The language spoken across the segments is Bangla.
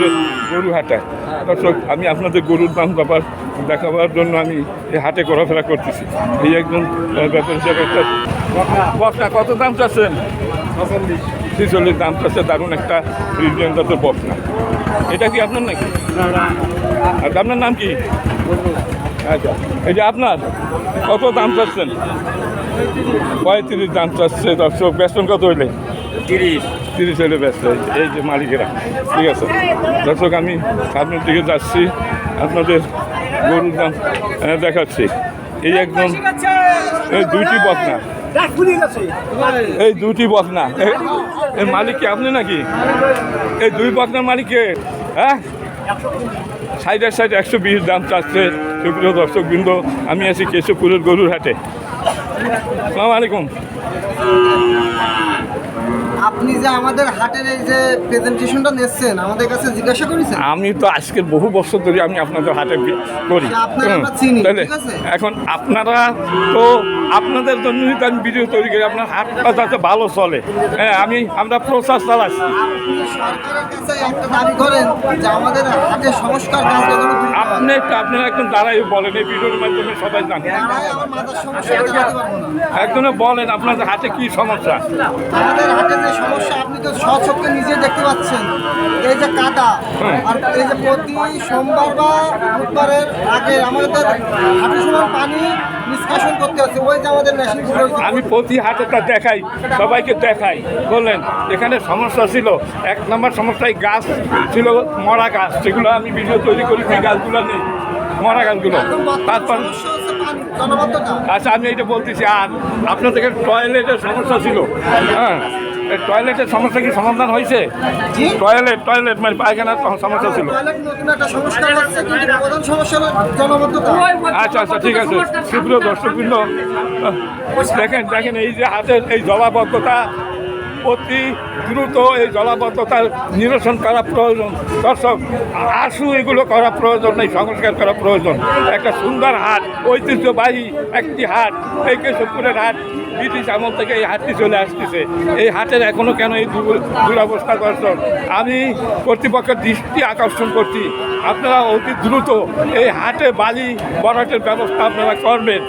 সিরাজগঞ্জের গরু হাটে। দর্শক, আমি আপনাদের গরুর দাম দেখাবার জন্য আমি এই হাটে ঘোরাফেরা করতেছি। এই একজন ব্যাপারী সাহেব একটা বকনা কত দাম চাচ্ছেন? 46 দাম চাচ্ছে। দারুণ একটা ফ্রিজিয়ান জাতের বকনা। এটা কি আপনার নাকি? আর আপনার নাম কি? আচ্ছা, এই যে আপনার কত দাম চাচ্ছেন? 35 দাম চাচ্ছে। দর্শক, বেতন কত হইলে? 30 হইলে ব্যস্ত। এই যে মালিকেরা, ঠিক আছে। দর্শক, আমি সামনের দিকে যাচ্ছি, আপনাদের গরুর দাম দেখাচ্ছি। এই একদম এই দুইটি বকনা, এই দুইটি বকনা, এই মালিক কি আপনি নাকি? এই দুই বকনার মালিককে? হ্যাঁ, 60 120 দাম চাচ্ছে। সুপ্রিয় দর্শকবৃন্দ, আমি আছি কেশবপুরের গরুর হাটে। আসসালামু আলাইকুম। আপনি যে আমাদের হাটের এই যে প্রেজেন্টেশনটা নিচ্ছেন, আমাদের কাছে জিজ্ঞাসা করেছেন? আমি তো আজকের বহু বছর ধরে আমি আপনাদের হাটে করি। তাহলে এখন আপনারা তো আপনাদের জন্যই তো আমি ভিডিও তৈরি করি, আপনার হাটটা যাতে ভালো চলে। হ্যাঁ, আমরা প্রচার চালাচ্ছি। আপনি সরকারের কাছে একটা দাবি করেন যে আমাদের হাটের সংস্কার কাজটা যেন দ্রুত হয়। আপনারা একদম দাঁড়াই বলেন, এই ভিডিওর মাধ্যমে সবাই জানে। দাঁড়ায় আমার মাথার সমস্যা করতে পারবো না। একজনে বলেন আপনাদের হাটে কি সমস্যা? আমাদের হাটে যে সমস্যা আপনি তো স্বচক্ষে নিজে দেখতে পাচ্ছেন, এই যে কাদা, আর এই যে প্রতি সোমবার বা বুধবারের আগে আমাদের হাঁটু সমান পানি নিষ্কাশন করতে হচ্ছে। ওই যে আমাদের ন্যাশনাল, আমি প্রতি হাটটা দেখাই, সবাইকে দেখাই। বললেন এখানে সমস্যা ছিল, 1 নম্বর সমস্যায় গাছ ছিল, মরা গাছ, সেগুলো আমি ভিডিও তৈরি করি। সেই গাছগুলো নেই, মরা গাছগুলো। তারপর আচ্ছা, আমি এইটা বলতেছি। আর আপনাদের টয়লেটের সমস্যা ছিল, হ্যাঁ, টয়লেটের সমস্যা কি সমাধান হয়েছে? টয়লেট মানে পায়খানার সমস্যা ছিল। আচ্ছা, ঠিক আছে। সুপ্রিয় দর্শকবৃন্দ, দেখেন এই যে হাতের এই জলাবদ্ধতা, অতি দ্রুত এই জলাবদ্ধতার নিরসন করা প্রয়োজন। দর্শক, আশু এগুলো করা প্রয়োজন, এই সংস্কার করা প্রয়োজন। একটা সুন্দর হাট, ঐতিহ্যবাহী একটি হাট, এই কেশবপুরের হাট। ব্রিটিশ আমল থেকে এই হাটটি চলে আসতেছে। এই হাটের এখনও কেন এই দুরবস্থা? দর্শক, আমি কর্তৃপক্ষের দৃষ্টি আকর্ষণ করছি, আপনারা অতি দ্রুত এই হাটে বালি ভরাটের ব্যবস্থা আপনারা করবেন।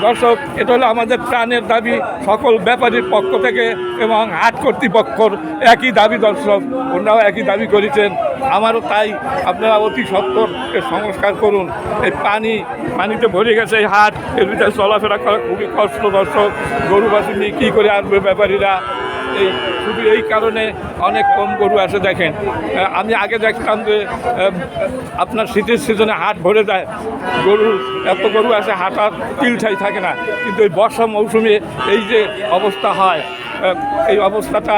দর্শক, এটা হলো আমাদের প্রাণের দাবি সকল ব্যাপারীর পক্ষ থেকে, এবং হাট কর্তৃপক্ষর একই দাবি। দর্শক, ওনারাও একই দাবি করেছেন, আমারও তাই। আপনারা অতি সত্বর সংস্কার করুন। এই পানিতে ভরে গেছে এই হাট, এর ভিতরে চলাফেরা করা খুবই কষ্ট। দর্শক, গরু বাছুর নিয়ে কী করে আসবে ব্যাপারীরা? শুধু এই কারণে অনেক কম গরু আসে। দেখেন, আমি আগে দেখতাম যে আপনার শীতের সিজনে হাট ভরে যায়, এত গরু আসে, হাঁটার তিলঠাই থাকে না। কিন্তু এই বর্ষা মৌসুমে এই যে অবস্থা হয়, এই অবস্থাটা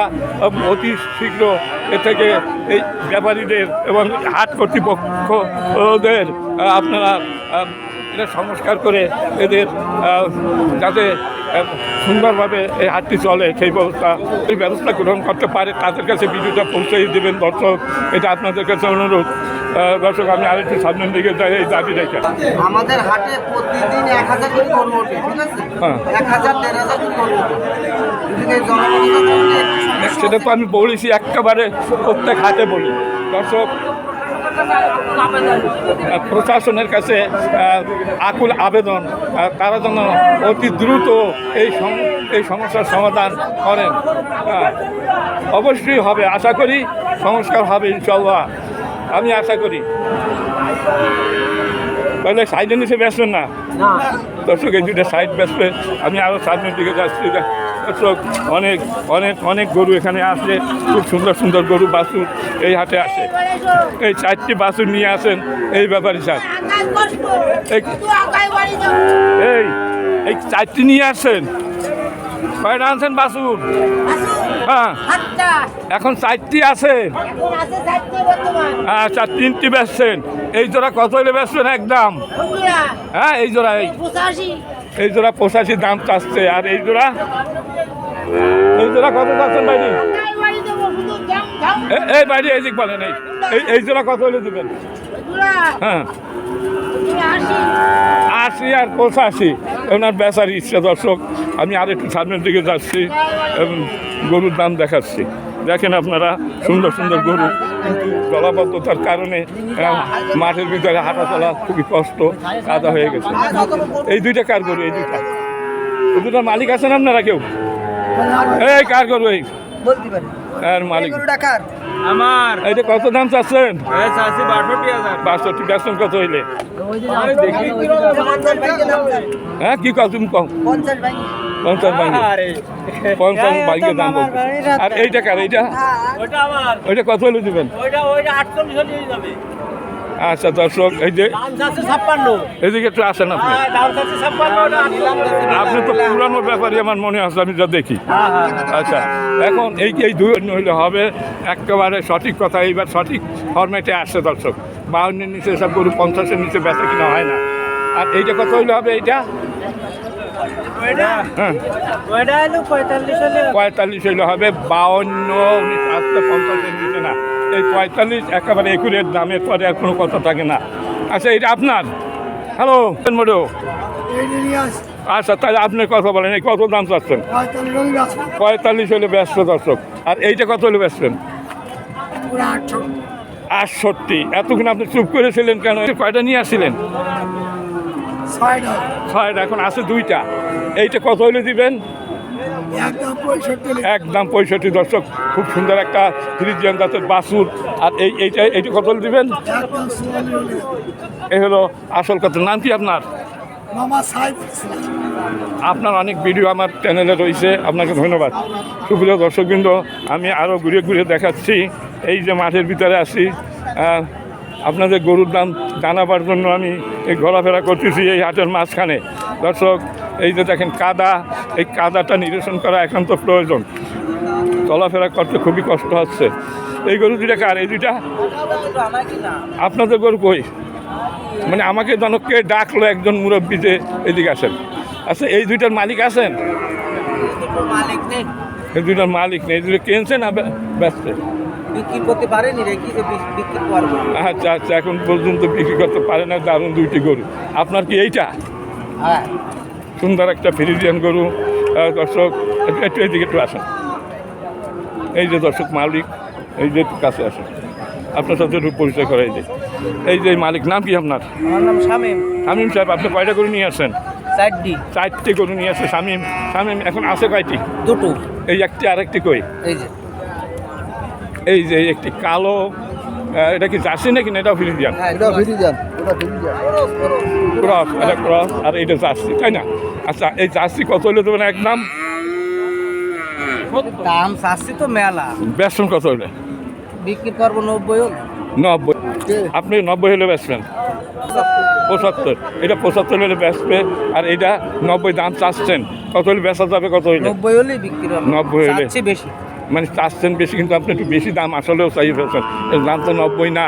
অতি শীঘ্র এ থেকে এই ব্যাপারীদের এবং হাট কর্তৃপক্ষদের আপনারা এটা সংস্কার করে এদের যাতে সুন্দরভাবে এই হাটটি চলে সেই ব্যবস্থা গ্রহণ করতে পারে, তাদের কাছে ভিডিওটা পৌঁছে দেবেন। দর্শক, এটা আপনাদের কাছে অনুরোধ। দর্শক, আমি আরেকটু সামনের দিকে যাই, এই দাবি রেখে। আমাদের হাটে প্রতিদিন 1000 করে গরু ওঠে, ঠিক আছে? 1000 1500 করে গরু ওঠে। সেটা তো আমি বলেছি, একেবারে প্রত্যেক হাটে বলি। দর্শক, প্রশাসনের কাছে আকুল আবেদন, তারা যেন অতি দ্রুত এই সমস্যার সমাধান করেন। অবশ্যই হবে, আশা করি সংস্কার হবে ইনশাল্লাহ, আমি আশা করি। তাহলে সাইডে নিচে বেসবেন না? দর্শক, এই দুটো সাইড বেসবে, আমি আরও সামনের দিকে যাচ্ছি। দর্শক, অনেক গরু এখানে আসে, খুব সুন্দর সুন্দর গরু বাছুর এই হাটে আসে। এই 4টি বাছুর নিয়ে আসেন এই ব্যাপারী সাহেব। এই 4টি নিয়ে আসেন, কয়টা আনছেন বাছুর? হ্যাঁ, এখন 4টি আছে। আচ্ছা, 3টি বেচছেন। এই জোড়া কত হলে বেচবেন একদম? হ্যাঁ, এই জোড়া 85 দাম চাচ্ছে। আর এই জোড়া কত চাচ্ছেন বাইরে? এই বাইরে এই দিক বলেন, এই জোড়া কত হলে দেবেন? হ্যাঁ, 80 আর 85 ওনার বেচার ইচ্ছা। দর্শক, আমি আর একটু সামনের দিকে যাচ্ছি এবং গরুর দাম দেখাচ্ছি। দেখেন আপনারা সুন্দর সুন্দর গরু, কিন্তু জলাবদ্ধতার কারণে মাঠের ভিতরে হাঁটা চলা খুবই কষ্ট, কাদা হয়ে গেছে। এই দুইটা কার গরু? এই দুটার মালিক আছেন আপনারা কেউ? এই কার গরু? এই বলতে পারি আর মালিক ডাকার আমার এইটা কত দাম চাচ্ছেন? 62,000 62 বেতন কত হইলে? দেখি হ্যাঁ কি কত তুমি কম? 50 ভাই 50 ভাঙ্গে, আরে 50 ভাঙ্গে দাম বলছে। আর এইটা কার? এইটা ওটা আমার ওইটা কত হলে দিবেন? ওইটা 48 হয়ে যাবে। আচ্ছা দর্শক, এই যে দাম চাচ্ছে 56। এদিকে একটু আসেন আপনি। হ্যাঁ দাম চাচ্ছে 56 ওটা আপনি তো পুরানো ব্যাপারী আমার মনে আছে, আমি যা দেখি। হ্যাঁ হ্যাঁ আচ্ছা, এখন এই দুই হইলে হবে একেবারে সঠিক কথা। এইবার সঠিক ফরম্যাটে আসছে দর্শক। 52-এর নিচে সব গরু, 50-এর নিচে বেচা কিনা হয় না। আর এইটা কত হইলে হবে? এইটা ওইটা হ্যাঁ ওইটা হলো 45 হলে 45 হইলে হবে। 52 19 আসতে 50-এর নিচে না। এই 45 একেবারে একুরের দামের পরে আর কোনো কথা থাকে না। আচ্ছা, এটা আপনার? হ্যালো মোটো। আচ্ছা, তাহলে আপনি কথা বলেন, এই কত দাম চাচ্ছেন? 45 হলে ব্যস্ত দর্শক। আর এইটা কত হলে ব্যস্তেন? 68। এতক্ষণ আপনি চুপ করেছিলেন কেন? কয়টা নিয়ে আসছিলেন? 6টা, এখন আছে 2টা। এইটা কত হলে দিবেন? একদম 65 দর্শক। খুব সুন্দর একটা ফ্রিজিয়ান জাতের বাছুর। আর এইটা কত হলে দিবেন? এই হলো আসল কথা। নাম কি আপনার? আপনার অনেক ভিডিও আমার চ্যানেলে রয়েছে, আপনাকে ধন্যবাদ। সুপ্রিয় দর্শকবৃন্দ, আমি আরও ঘুরে ঘুরে দেখাচ্ছি। এই যে মাঠের ভিতরে আছি, আপনাদের গরুর দাম জানাবার জন্য আমি এই ঘোরাফেরা করতেছি এই হাটের মাঝখানে। দর্শক, এই যে দেখেন কাদা, এই কাদাটা নিরসন করা একান্ত প্রয়োজন। চলাফেরা করতে খুবই কষ্ট হচ্ছে। এই গরু দুইটা কার? এই দুইটা আপনাদের গরু? কই মানে আমাকে জনককে ডাকলো একজন মুরব্বী যে এদিকে আসেন। আচ্ছা, এই দুইটার মালিক আছেন? মালিক নেই, এই দুইটার মালিক নেই। এই দুটো কিনছে না ব্যস্ত? বিক্রি করতে পারেনি রে, কি যে বিক্রি করবো। আচ্ছা আচ্ছা, এখন পর্যন্ত বিক্রি করতে পারে না। দারুণ দুইটি গরু। আপনার কি এইটা? হ্যাঁ সুন্দর একটা ফ্রিজিয়ান গরু। দর্শক, একটু এদিকে একটু আসেন। এই যে দর্শক মালিক, এই যে কাছে আসেন, আপনার সাথে একটু পরিচয় করাই দিই। এই যে মালিক, নাম কি আপনার? আমার নাম শামীম। শামীম সাহেব, আপনি কয়টা গরু নিয়ে আসেন? 4টি। 4টে গরু নিয়ে আসে শামীম। শামীম, এখন আছে কয়টি? 2টো। এই একটি, আরেকটি কই? এই যে এই যে একটি কালো, এটা কি জার্সি নাকি না? এটাও ফ্রিজিয়ান ক্রস। এটা ক্রস আর এইটা জার্সি, তাই না? আচ্ছা, এই জার্সি কত হলে দেবেন? একদম দাম চাচ্ছি তো মেলা, বেসন কত হলে? বিক্রি করবো 90 হলে। 90। আপনি 90 হলে বেচবেন? 75। এটা 75 হলে বেচবে। আর এটা 90 দাম চাচ্ছেন, কত হলে বেচা যাবে? কত হইলে? 90 হলে বিক্রি হবে। 90 হলে চাচ্ছি বেশি, মানে চাচ্ছেন বেশি, কিন্তু আপনি একটু বেশি দাম আসলেও চাই ফেলছেন। এর দাম তো 90 না,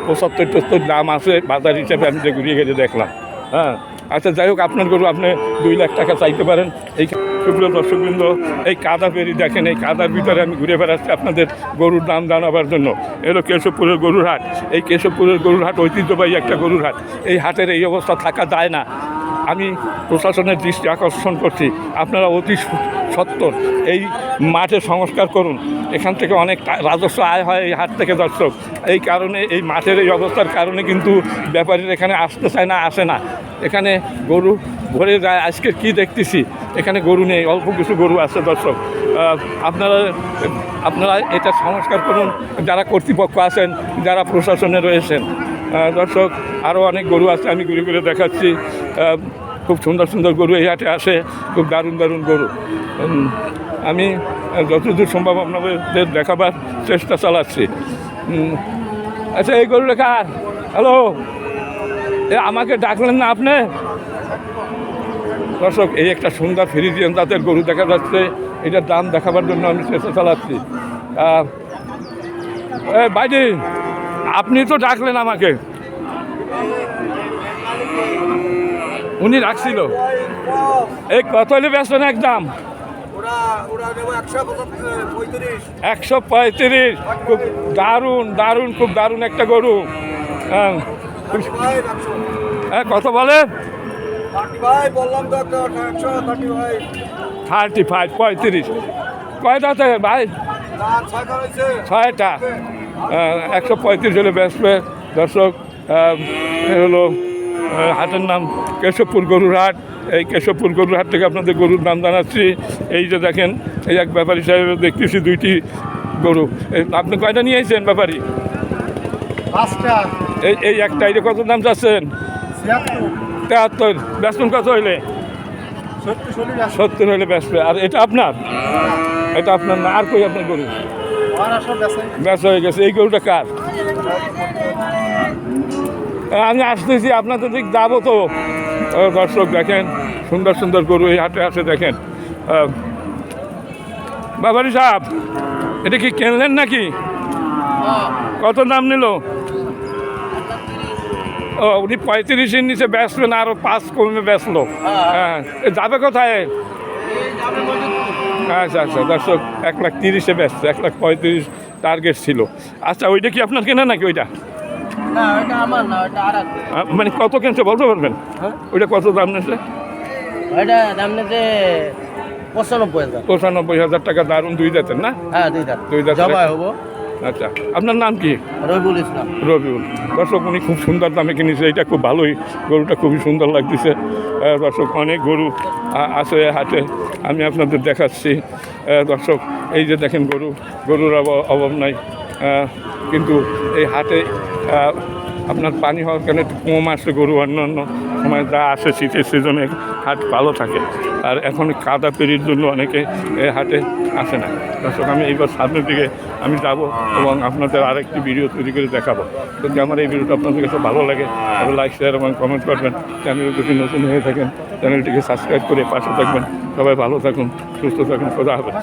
75-74 দাম আছে বাজার হিসাবে। আমি যে ঘুরিয়ে গেলে দেখলাম। হ্যাঁ, আচ্ছা, যাই হোক, আপনার গরু আপনি 2 লাখ টাকা চাইতে পারেন। এই সুপ্রিয় দর্শকবৃন্দ, এই কাদা পেরি দেখেন, এই কাদার ভিতরে আমি ঘুরে বেড়াচ্ছি আপনাদের গরুর দাম জানাবার জন্য। এলো কেশবপুরের গরুর হাট। এই কেশবপুরের গরুর হাট ঐতিহ্যবাহী একটা গরুর হাট। এই হাটের এই অবস্থা থাকা যায় না। আমি প্রশাসনের দৃষ্টি আকর্ষণ করছি, আপনারা অতি সত্বর এই মাঠে সংস্কার করুন। এখান থেকে অনেক রাজস্ব আয় হয় এই হাট থেকে দর্শক। এই কারণে, এই মাঠের এই অবস্থার কারণে কিন্তু ব্যাপারীরা এখানে আসতে চায় না, আসে না। এখানে গরু ভরে যায়। আজকে কি দেখতেছি, এখানে গরু নেই, অল্প কিছু গরু আছে দর্শক। আপনারা এটা সংস্কার করুন, যারা কর্তৃপক্ষ আছেন, যারা প্রশাসনে রয়েছেন। দর্শক, আরও অনেক গরু আছে, আমি ঘুরে ঘুরে দেখাচ্ছি। খুব সুন্দর সুন্দর গরু এই হাটে আসে, খুব দারুণ দারুণ গরু। আমি যতদূর সম্ভব আপনাদের দেখাবার চেষ্টা চালাচ্ছি। আচ্ছা, এই গরুটা কার? হ্যালো, আমাকে ডাকলেন না আপনি? দর্শক, এই একটা সুন্দর ফ্রিজিয়ান জাতের গরু দেখা যাচ্ছে। এটার দাম দেখাবার জন্য আমি চেষ্টা চালাচ্ছি। বাইরে, আপনি তো ডাকলেন আমাকে, উনি রাখছিল। এই কত হলে বেচবেন? একদম 135। খুব দারুণ দারুণ, খুব দারুণ একটা গরু। হ্যাঁ, কত বলে? 35। 35। কয় দাঁতে ভাই? ছয়টা 135 হলে বেসবে দর্শক। এ হলো হাটের নাম কেশবপুর গরুর হাট। এই কেশবপুর গরুর হাট থেকে আপনাদের গরুর দাম জানাচ্ছি। এই যে দেখেন, এই এক ব্যাপারী সাহেব দেখতেছি 2টি গরু। আপনি কয়টা নিয়ে এসেছেন ব্যাপারী? 5টা। এই একটা এটা কত দাম চাচ্ছেন? 73। বেসবেন কত হইলে? 70 হইলে বেসবে। আর এটা আপনার? এটা আপনার না, আর কই আপনার গরু? বেচা হয়ে গেছে। এই গরুটা কার? আমি আসতেছি আপনাদের দিক যাবো তো। দর্শক দেখেন, সুন্দর সুন্দর গরু এই হাটে আছে দেখেন। ব্যাপারী সাহেব, এটা কি কিনলেন নাকি? কত দাম নিল? ও, উনি 35-এর নিচে বেচবেন, আরও 5 কমে বেচলো। হ্যাঁ, যাবে কোথায়? আচ্ছা আচ্ছা দর্শক, 1,30,000-এ বেচছে, 1,35,000 টার্গেট ছিল। আচ্ছা, ওইটা কি আপনার কেনা নাকি? ওইটা না, ওটা আমার না, ওটা আর মানে কত কিনছে বলতে পারবেন? ওইটা কত দাম নিয়েছে? ওইটা দাম নিতে 95,000। 95,000 টাকা। দারুণ, 2 দাঁতের না? হ্যাঁ, 2 দাঁত জবাই হবো। আচ্ছা, আপনার নাম কি? রবিউল ইসলাম। রবিউল। দর্শক, উনি খুব সুন্দর দামে কিনেছে। এটা খুব ভালোই, গরুটা খুবই সুন্দর লাগতেছে। দর্শক, অনেক গরু আছে হাটে, আমি আপনাদের দেখাচ্ছি। দর্শক, এই যে দেখেন গরুর অভাব নাই, কিন্তু এই হাটে আপনার পানি হওয়ার কারণে একটু কম আসে গরু। অন্যান্য সময় যা আসে শীতের সিজনে হাট ভালো থাকে, আর এখন কাদা পেরির জন্য অনেকে এই হাটে আসে না। দর্শক, আমি এইবার সামনের দিকে আমি যাব এবং আপনাদের আরেকটি ভিডিও তৈরি করে দেখাবো। যদি আমার এই ভিডিওটা আপনাদের কাছে ভালো লাগে তাহলে লাইক, শেয়ার এবং কমেন্ট করবেন। চ্যানেল যদি নতুন হয়ে থাকেন চ্যানেলটিকে সাবস্ক্রাইব করে পাশে থাকবেন। সবাই ভালো থাকুন, সুস্থ থাকুন, খোদা হাফেজ।